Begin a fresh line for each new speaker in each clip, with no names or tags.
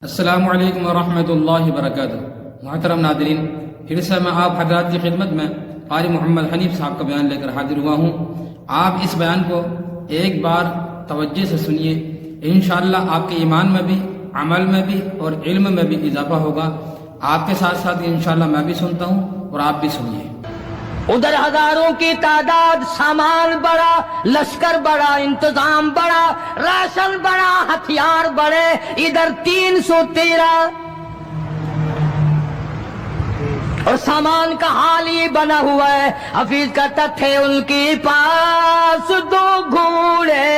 السلام علیکم ورحمۃ اللہ وبرکاتہ۔ محترم ناظرین، پھر سے میں آپ حضرات کی خدمت میں قاری محمد حنیف صاحب کا بیان لے کر حاضر ہوا ہوں۔ آپ اس بیان کو ایک بار توجہ سے سنیے، انشاءاللہ آپ کے ایمان میں بھی، عمل میں بھی اور علم میں بھی اضافہ ہوگا۔ آپ کے ساتھ ساتھ انشاءاللہ میں بھی سنتا ہوں اور آپ بھی سنیے۔
ادھر ہزاروں کی تعداد، سامان بڑا، لشکر بڑا، انتظام بڑا، راشن بڑا، ہتھیار بڑے، ادھر 313 اور سامان کا حال یہ بنا ہوا ہے۔ حفیظ کہتا تھے ان کے پاس 2 گھوڑے،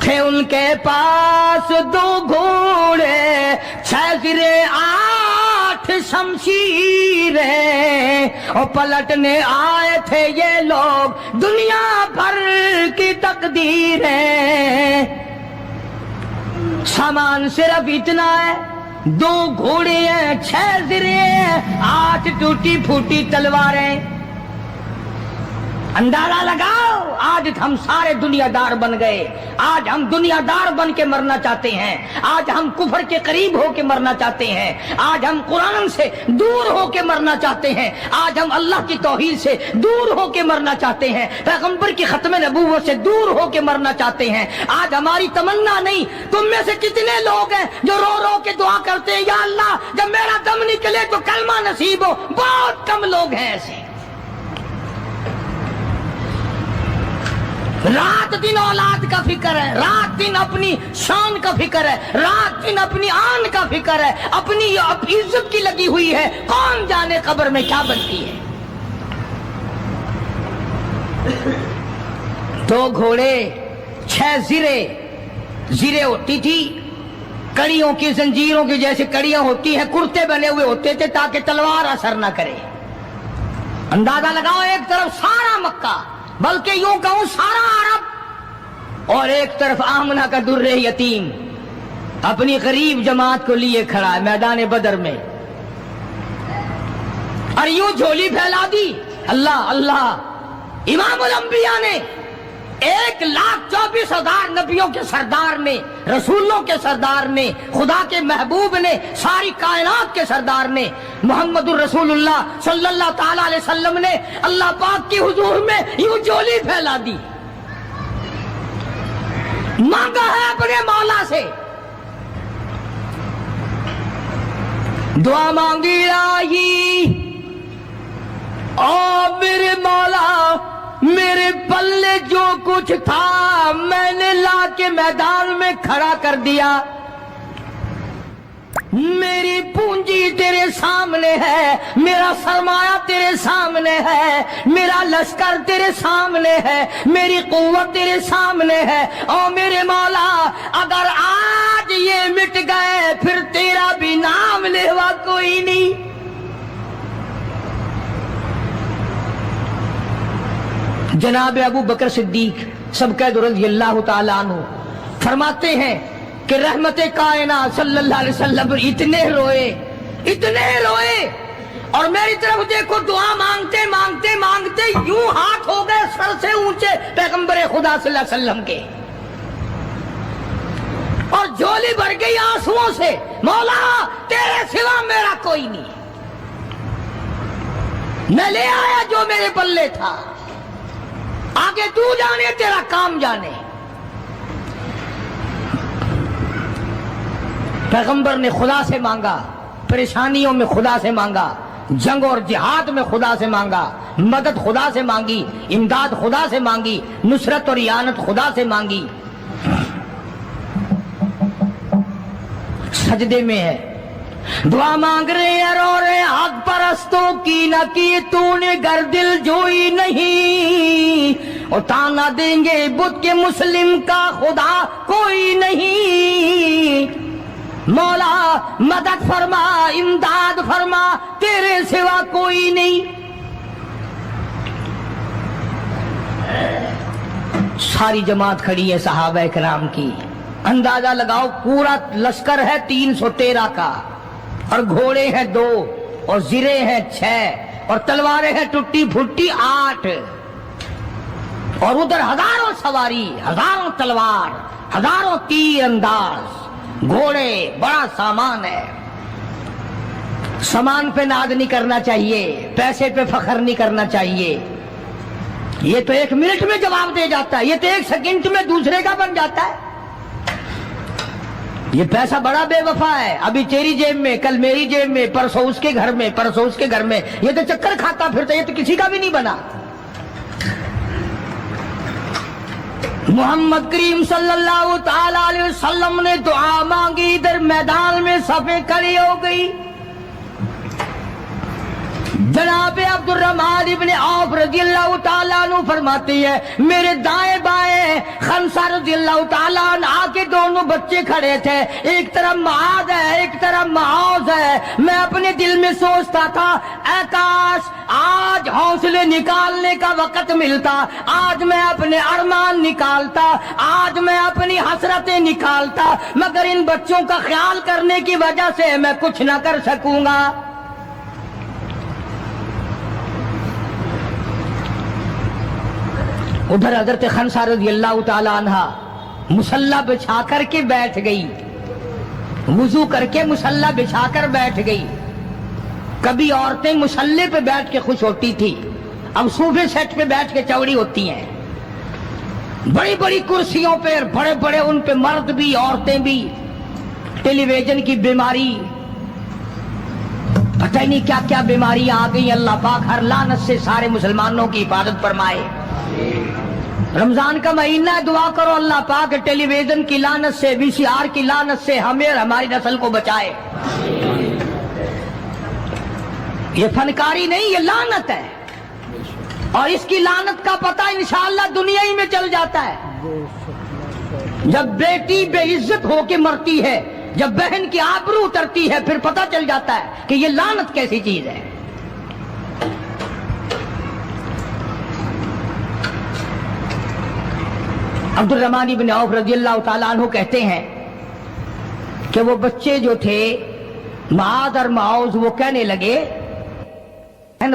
تھے ان کے پاس 2 گھوڑے، 6 زرے 8 شمشیریں، اور پلٹنے آئے تھے یہ لوگ دنیا بھر کی تقدیریں۔ سامان صرف اتنا ہے، 2 گھوڑے ہیں، 6 زرے ہیں، 8 ٹوٹی پھوٹی تلواریں۔ اندازہ لگاؤ، آج ہم سارے دنیا دار بن گئے۔ آج ہم دنیا دار بن کے مرنا چاہتے ہیں، آج ہم کفر کے قریب ہو کے مرنا چاہتے ہیں، آج ہم قرآن سے دور ہو کے مرنا چاہتے ہیں، آج ہم اللہ کی توحید سے دور ہو کے مرنا چاہتے ہیں، پیغمبر کی ختم نبوت سے دور ہو کے مرنا چاہتے ہیں۔ آج ہماری تمنا نہیں۔ تم میں سے کتنے لوگ ہیں جو رو رو کے دعا کرتے ہیں، یا اللہ جب میرا دم نکلے تو کلمہ نصیب ہو؟ بہت کم لوگ ہیں ایسے۔ رات دن اولاد کا فکر ہے، رات دن اپنی شان کا فکر ہے، رات دن اپنی آن کا فکر ہے، اپنی عزت کی لگی ہوئی ہے۔ کون جانے قبر میں کیا بنتی ہے۔ 2 گھوڑے، 6 زرے، زرے ہوتی تھی کڑیوں کی، زنجیروں کی جیسے کڑیاں ہوتی ہیں، کرتے بنے ہوئے ہوتے تھے تاکہ تلوار اثر نہ کرے۔ اندازہ لگاؤ، ایک طرف سارا مکہ، بلکہ یوں کہوں سارا عرب، اور ایک طرف آمنہ کا در یتیم اپنی غریب جماعت کو لیے کھڑا ہے میدان بدر میں، اور یوں جھولی پھیلا دی۔ اللہ اللہ، امام الانبیاء نے 1,24,000 نبیوں کے سردار نے، رسولوں کے سردار نے، خدا کے محبوب نے، ساری کائنات کے سردار نے، محمد الرسول اللہ صلی اللہ تعالی علیہ وسلم نے اللہ پاک کی حضور میں یوں جھولی پھیلا دی، مانگا ہے اپنے مولا سے، دعا مانگی آئی، او میرے مولا میرے پلے جو کچھ تھا میں نے لا کے میدان میں کھڑا کر دیا، میری پونجی تیرے سامنے ہے، میرا سرمایہ تیرے سامنے ہے، میرا لشکر تیرے سامنے ہے، میری قوت تیرے سامنے ہے۔ او میرے مولا اگر آج یہ مٹ گئے پھر تیرا بھی نام لیوا کوئی نہیں۔ جناب ابو بکر صدیق سبقت رضی اللہ تعالیٰ عنہ فرماتے ہیں کہ رحمت کائنات صلی اللہ علیہ وسلم اتنے روئے اور میری طرف دیکھو، دعا مانگتے مانگتے مانگتے یوں ہاتھ ہو گئے سر سے اونچے پیغمبر خدا صلی اللہ علیہ وسلم کے، اور جھولی بھر گئی آنسوؤں سے۔ مولا تیرے سوا میرا کوئی نہیں، میں لے آیا جو میرے پلے تھا، آگے تو جانے، تیرا کام جانے۔ پیغمبر نے خدا سے مانگا، پریشانیوں میں خدا سے مانگا، جنگ اور جہاد میں خدا سے مانگا، مدد خدا سے مانگی، امداد خدا سے مانگی، نصرت اور اعانت خدا سے مانگی۔ سجدے میں ہے، دعا مانگ رہے ہیں، رو رہے ہیں، حق پرستوں کی نہ کی تو نے گر دل جوئی نہیں، اور تانا دیں گے بت کے مسلم کا خدا کوئی نہیں۔ مولا مدد فرما، امداد فرما، تیرے سوا کوئی نہیں۔ ساری جماعت کھڑی ہے صحابہ کرام کی، اندازہ لگاؤ پورا لشکر ہے 313 کا، اور گھوڑے ہیں 2 اور زرے ہیں 6 اور تلواریں ہیں ٹوٹی پھوٹی 8، اور ادھر ہزاروں سواری، ہزاروں تلوار، ہزاروں تیر انداز، گھوڑے بڑا سامان ہے. سامان پہ ناز نہیں کرنا چاہیے, پیسے پہ فخر نہیں کرنا چاہیے. یہ تو 1 منٹ میں جواب دے جاتا ہے, یہ تو 1 سیکنڈ میں دوسرے کا بن جاتا ہے. یہ پیسہ بڑا بے وفا ہے, ابھی تیری جیب میں, کل میری جیب میں, پرسوں اس کے گھر میں, پرسوں اس کے گھر میں. یہ تو چکر کھاتا پھرتا, یہ تو کسی کا بھی نہیں بنا. محمد کریم صلی اللہ تعالی علیہ وسلم نے دعا مانگی, ادھر میدان میں صفیں کھڑی ہو گئی. جناب عبد الرحمن ابن عوف رضی اللہ تعالیٰ عنہ فرماتی ہے, میرے دائیں بائیں خنسا رضی اللہ تعالیٰ عنہ کے دونوں بچے کھڑے تھے, ایک طرف معاذ ہے ایک طرف معوذ ہے. میں اپنے دل میں سوچتا تھا, اے کاش آج حوصلے نکالنے کا وقت ملتا, آج میں اپنے ارمان نکالتا, آج میں اپنی حسرتیں نکالتا, مگر ان بچوں کا خیال کرنے کی وجہ سے میں کچھ نہ کر سکوں گا. ادھر حضرت خنسا رضی اللہ تعالی عنہ مصلی بچھا کر کے بیٹھ گئی, وضو کر کے مصلی بچھا کر بیٹھ گئی. کبھی عورتیں مصلی پہ بیٹھ کے خوش ہوتی تھی, اب صوفے سیٹ پہ بیٹھ کے چوڑی ہوتی ہیں. بڑی بڑی کرسیوں پہ, بڑے بڑے ان پہ مرد بھی عورتیں بھی. ٹیلی ویژن کی بیماری, پتہ ہی نہیں کیا کیا بیماریاں آ گئی. اللہ پاک ہر لعنت سے سارے مسلمانوں کی حفاظت فرمائے. رمضان کا مہینہ, دعا کرو اللہ پاک ٹیلی ویژن کی لعنت سے, وی سی آر کی لعنت سے ہمیں اور ہماری نسل کو بچائے. یہ فنکاری نہیں, یہ لعنت ہے, اور اس کی لعنت کا پتہ انشاءاللہ دنیا ہی میں چل جاتا ہے. جب بیٹی بے عزت ہو کے مرتی ہے, جب بہن کی آبرو اترتی ہے, پھر پتہ چل جاتا ہے کہ یہ لعنت کیسی چیز ہے. عبد الرحمن بن عوف رضی اللہ تعالیٰ عنہ کہتے ہیں کہ وہ بچے جو تھے معاذ اور معوذ, وہ کہنے لگے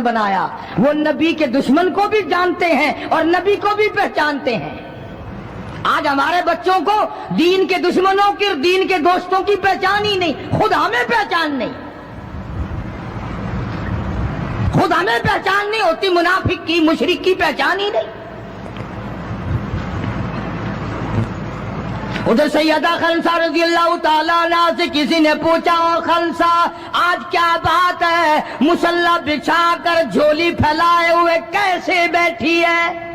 بنایا, وہ نبی کے دشمن کو بھی جانتے ہیں اور نبی کو بھی پہچانتے ہیں. آج ہمارے بچوں کو دین کے دشمنوں کی, دین کے دوستوں کی پہچان ہی نہیں, خود ہمیں پہچان نہیں, خود ہمیں پہچان نہیں ہوتی, منافق کی, مشرک کی پہچان ہی نہیں. ادھر سیدہ خنسا رضی اللہ تعالیٰ عنہ سے کسی نے پوچھا, اور خنسا آج کیا بات ہے, مصلی بچھا کر جھولی پھیلائے ہوئے کیسے بیٹھی ہے؟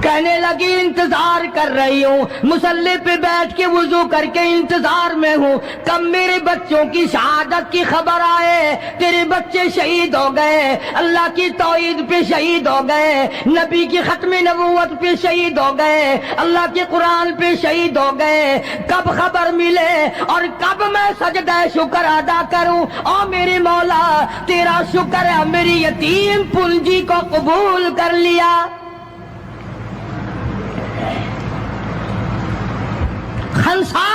کہنے لگی انتظار کر رہی ہوں, مصلی پہ بیٹھ کے وضو کر کے انتظار میں ہوں, کب میرے بچوں کی شہادت کی خبر آئے. تیرے بچے شہید ہو گئے, اللہ کی توحید پہ شہید ہو گئے, نبی کی ختم نبوت پہ شہید ہو گئے, اللہ کے قرآن پہ شہید ہو گئے. کب خبر ملے اور کب میں سجدہ شکر ادا کروں. اور میرے مولا تیرا شکر ہے, میری یتیم پنجی کو قبول کر لیا. خنسا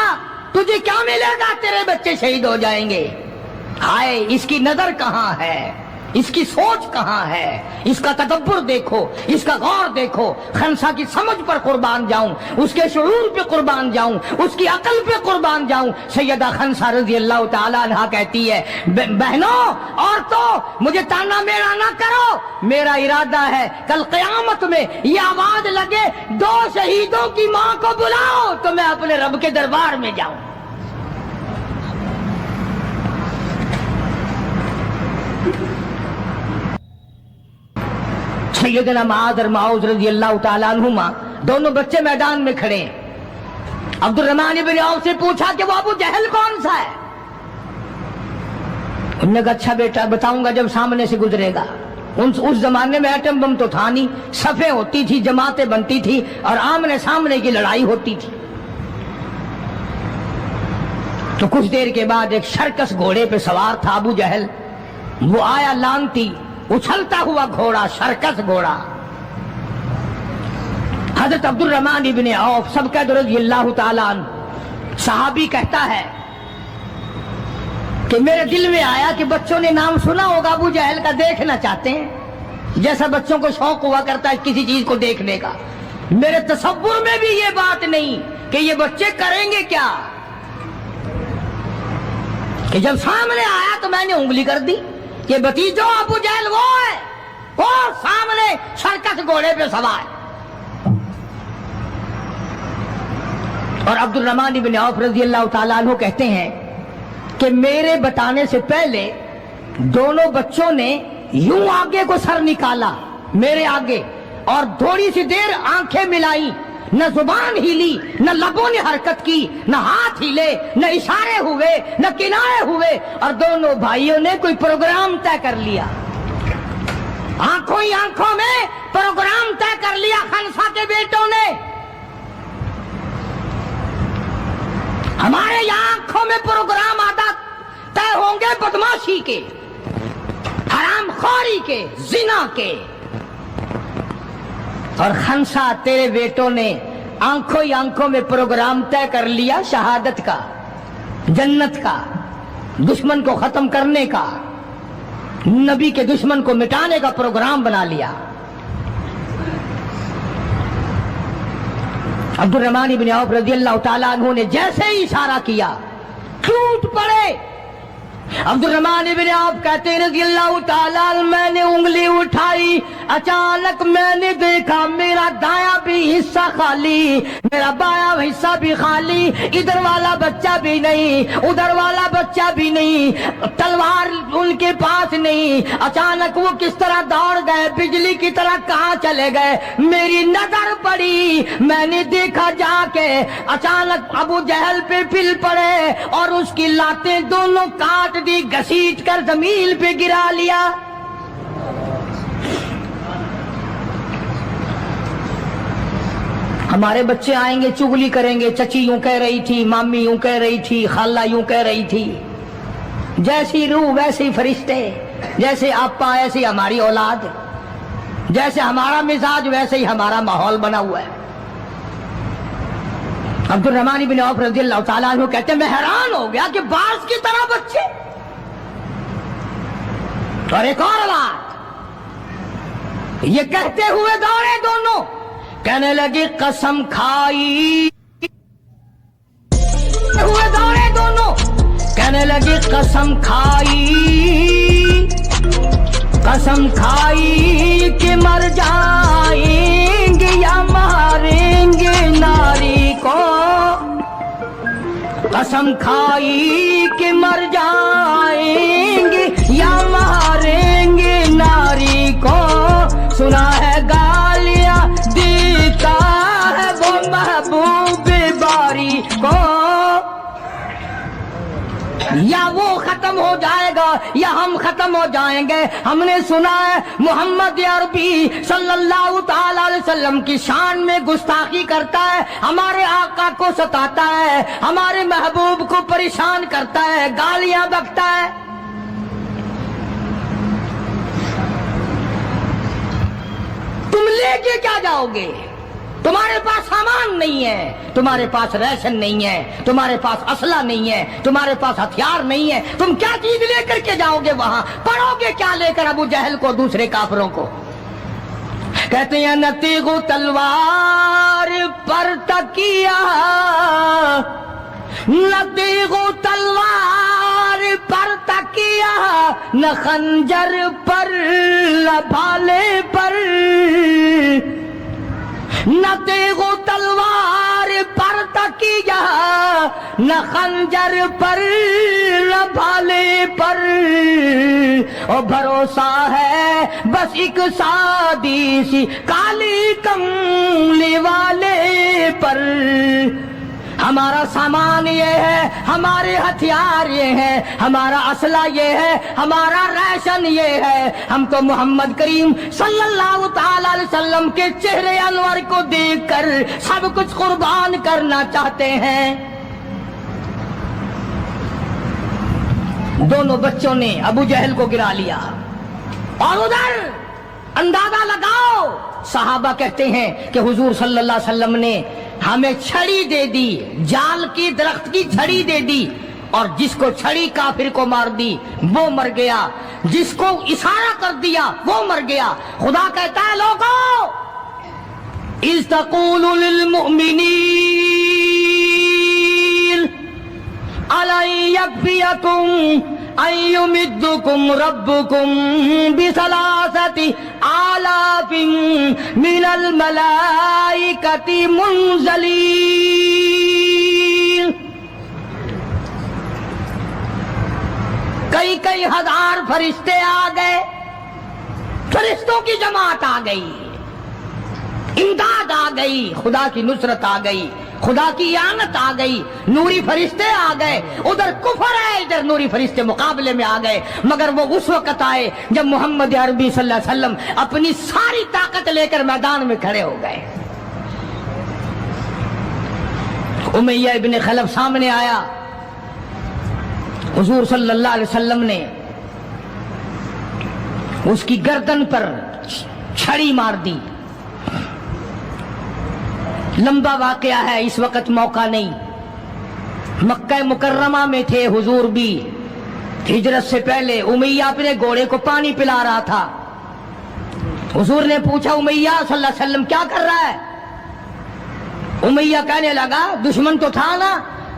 تجھے کیا ملے گا, تیرے بچے شہید ہو جائیں گے. ہائے, اس کی نظر کہاں ہے, اس کی سوچ کہاں ہے, اس کا تدبر دیکھو, اس کا غور دیکھو. خنسا کی سمجھ پر قربان جاؤں, اس کے شعور پہ قربان جاؤں, اس کی عقل پہ قربان جاؤں. سیدہ خنسا رضی اللہ تعالیٰ عنہ کہتی ہے, بہنوں عورتوں مجھے تانا میرا نہ کرو, میرا ارادہ ہے کل قیامت میں یہ آواز لگے 2 شہیدوں کی ماں کو بلاؤ تو میں اپنے رب کے دربار میں جاؤں. سیدنا معاذ اور معوذ رضی اللہ تعالیٰ عنہما دونوں بچے میدان میں کھڑے ہیں. عبد الرحمن بن عوف سے پوچھا کہ وہ ابو جہل کون سا ہے؟ انہوں نے کہا اچھا بیٹا بتاؤں گا جب سامنے سے گزرے گا. اس زمانے میں ایٹم بم تو تھا نہیں, صفیں ہوتی تھی, جماعتیں بنتی تھی اور آمنے سامنے کی لڑائی ہوتی تھی. تو کچھ دیر کے بعد ایک شرکس گھوڑے پہ سوار تھا ابو جہل, وہ آیا لانتی, اچھلتا ہوا گھوڑا, شرکس گھوڑا. حضرت عبد الرحمن ابن عوف سب کا رضی اللہ تعالیٰ عنہ صحابی کہتا ہے کہ میرے دل میں آیا کہ بچوں نے نام سنا ہوگا ابو جہل کا, دیکھنا چاہتے ہیں, جیسا بچوں کو شوق ہوا کرتا ہے کسی چیز کو دیکھنے کا. میرے تصور میں بھی یہ بات نہیں کہ یہ بچے کریں گے کیا، کہ جب سامنے آیا تو میں نے انگلی کر دی کہ بھتیجو ابو جہل وہ ہے، وہ سامنے سرکس گھوڑے پہ سوار۔ اور عبد الرحمن بن عوف رضی اللہ تعالیٰ عنہ کہتے ہیں کہ میرے بتانے سے پہلے دونوں بچوں نے یوں آگے کو سر نکالا میرے آگے، اور تھوڑی سی دیر آنکھیں ملائی، نہ زبان ہلی، نہ لبوں نے حرکت کی، نہ ہاتھ ہلے، نہ اشارے ہوئے، نہ کنارے ہوئے، اور دونوں بھائیوں نے کوئی پروگرام طے کر لیا، آنکھوں ہی آنکھوں میں پروگرام طے کر لیا خنسا کے بیٹوں نے۔ ہمارے یہاں آنکھوں میں پروگرام آتا طے ہوں گے بدماشی کے، حرام خوری کے، زنا کے، اور خنسا تیرے بیٹوں نے آنکھوں ہی آنکھوں میں پروگرام طے کر لیا شہادت کا، جنت کا، دشمن کو ختم کرنے کا، نبی کے دشمن کو مٹانے کا پروگرام بنا لیا۔ عبد الرحمن بن عوف رضی اللہ تعالیٰ عنہ نے جیسے ہی اشارہ کیا ٹوٹ پڑے۔ عبد الرحمن بن عوف کہتے ہیں رضی اللہ تعالیٰ عنہ میں نے انگلی اٹھائی، اچانک میں نے دیکھا میرا دایاں بھی حصہ خالی، میرا بایاں حصہ بھی خالی، ادھر والا بچہ بھی نہیں، ادھر والا بچہ بھی نہیں، تلوار ان کے پاس نہیں۔ اچانک وہ کس طرح دوڑ گئے، بجلی کی طرح کہاں چلے گئے، میری نظر پڑی، میں نے دیکھا جا کے اچانک ابو جہل پہ پل پڑے اور اس کی لاتیں دونوں کاٹ دی، گھسیٹ کر زمین پہ گرا لیا۔ ہمارے بچے آئیں گے چگلی کریں گے، چچی یوں کہہ رہی تھی، مامی یوں کہہ رہی تھی، خالہ یوں کہہ رہی تھی، جیسی روح ویسے ہی فرشتے، جیسے آپا ایسی ہماری اولاد، جیسے ہمارا مزاج ویسے ہی ہمارا ماحول بنا ہوا ہے۔ عبد الرحمن بن عوف رضی اللہ تعالیٰ عنہ کہتے ہیں میں حیران ہو گیا کہ باز کی طرح بچے۔ اور ایک اور بات، یہ کہتے ہوئے دوڑے دونوں، کہنے لگے قسم کھائی، ہوئے دوڑے دونوں، کہنے لگے قسم کھائی، قسم کھائی کہ مر جائیں گے یا ماریں گے ناری کو، قسم کھائی کہ مر جائیں گے یا ماریں گے ناری کو، سنا ہے گالیاں دیتا ہے وہ محبوب باری کو، یا وہ ختم ہو جائے گا یا ہم ختم ہو جائیں گے۔ ہم نے سنا ہے محمد عربی صلی اللہ تعالی علیہ وسلم کی شان میں گستاخی کرتا ہے، ہمارے آقا کو ستاتا ہے، ہمارے محبوب کو پریشان کرتا ہے، گالیاں بکتا ہے۔ تم لے کے کیا جاؤ گے؟ تمہارے پاس سامان نہیں ہے، تمہارے پاس ریشن نہیں ہے، تمہارے پاس اسلحہ نہیں ہے، تمہارے پاس ہتھیار نہیں ہے، تم کیا چیز لے کر کے جاؤ گے وہاں؟ پڑھو گے کیا لے کر ابو جہل کو، دوسرے کافروں کو؟ کہتے ہیں نہ تیغ و تلوار پر تکیہ، نہ تیغ و تلوار پر تکیہ، نہ خنجر پر نہ بھالے پر، نہ تیغ و تلوار پر تکیہ، نہ خنجر پر نہ بھالے پر، اور بھروسہ ہے بس ایک سادی سی کالی کملی والے پر۔ ہمارا سامان یہ ہے، ہمارے ہتھیار یہ ہیں، ہمارا اسلحہ یہ ہے، ہمارا ریشن یہ ہے، ہم تو محمد کریم صلی اللہ تعالی علیہ وسلم کے چہرے انور کو دیکھ کر سب کچھ قربان کرنا چاہتے ہیں۔ دونوں بچوں نے ابو جہل کو گرا لیا، اور ادھر اندازہ لگاؤ، صحابہ کہتے ہیں کہ حضور صلی اللہ علیہ وسلم نے ہمیں چھڑی دے دی، جال کی درخت کی چھڑی دے دی، اور جس کو چھڑی کافر کو مار دی وہ مر گیا، جس کو اشارہ کر دیا وہ مر گیا۔ خدا کہتا ہے لوگوں اِذْ تَقُولُ لِلْمُؤْمِنِينَ یکفیکم ان یمدکم ربکم بثلاثۃ آلاف من الملائکۃ منزلین. کئی ہزار فرشتے آ گئے، فرشتوں کی جماعت آ گئی، امداد آ گئی، خدا کی نصرت آ گئی، خدا کی اعانت آ گئی، نوری فرشتے آ گئے. ادھر کفر ہے، ادھر نوری فرشتے مقابلے میں آ گئے. مگر وہ اس وقت آئے جب محمد عربی صلی اللہ علیہ وسلم اپنی ساری طاقت لے کر میدان میں کھڑے ہو گئے. امیہ ابن خلف سامنے آیا، حضور صلی اللہ علیہ وسلم نے اس کی گردن پر چھڑی مار دی. لمبا واقعہ ہے، اس وقت موقع نہیں. مکہ مکرمہ میں تھے حضور بھی، ہجرت سے پہلے. امیہ اپنے گھوڑے کو پانی پلا رہا تھا. حضور نے پوچھا امیہ صلی اللہ علیہ وسلم کیا کر رہا ہے؟ امیہ کہنے لگا دشمن تو تھا نا،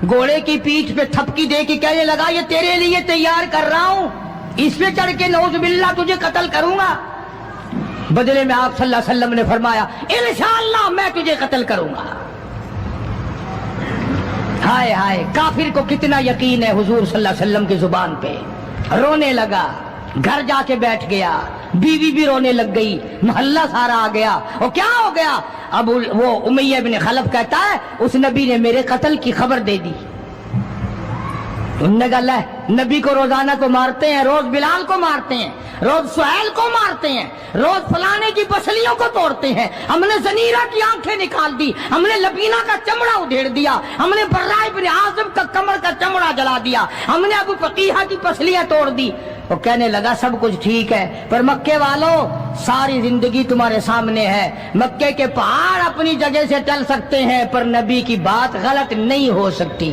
گھوڑے کی پیٹھ پہ تھپکی دے کے کہنے لگا یہ تیرے لیے تیار کر رہا ہوں، اس پہ چڑھ کے نعوذ باللہ تجھے قتل کروں گا. بدلے میں آپ صلی اللہ علیہ وسلم نے فرمایا انشاءاللہ میں تجھے قتل کروں گا. ہائے ہائے، کافر کو کتنا یقین ہے حضور صلی اللہ علیہ وسلم کی زبان پہ. رونے لگا، گھر جا کے بیٹھ گیا، بیوی بھی رونے لگ گئی، محلہ سارا آ گیا. اور کیا ہو گیا؟ اب وہ امیہ بن خلف کہتا ہے اس نبی نے میرے قتل کی خبر دے دی. انہوں نے کہا نبی کو روزانہ کو مارتے ہیں، روز بلال کو مارتے ہیں، روز سہیل کو مارتے ہیں، روز فلانے کی پسلیوں کو توڑتے ہیں، ہم نے زنیرہ کی آنکھیں نکال دی، ہم نے لبینہ کا چمڑا ادھیڑ دیا، ہم نے براء بن عازب کا کمر کا چمڑا جلا دیا، ہم نے ابو فقیہہ کی پسلیاں توڑ دی. وہ کہنے لگا سب کچھ ٹھیک ہے، پر مکے والوں ساری زندگی تمہارے سامنے ہے. مکے کے پہاڑ اپنی جگہ سے چل سکتے ہیں پر نبی کی بات غلط نہیں ہو سکتی.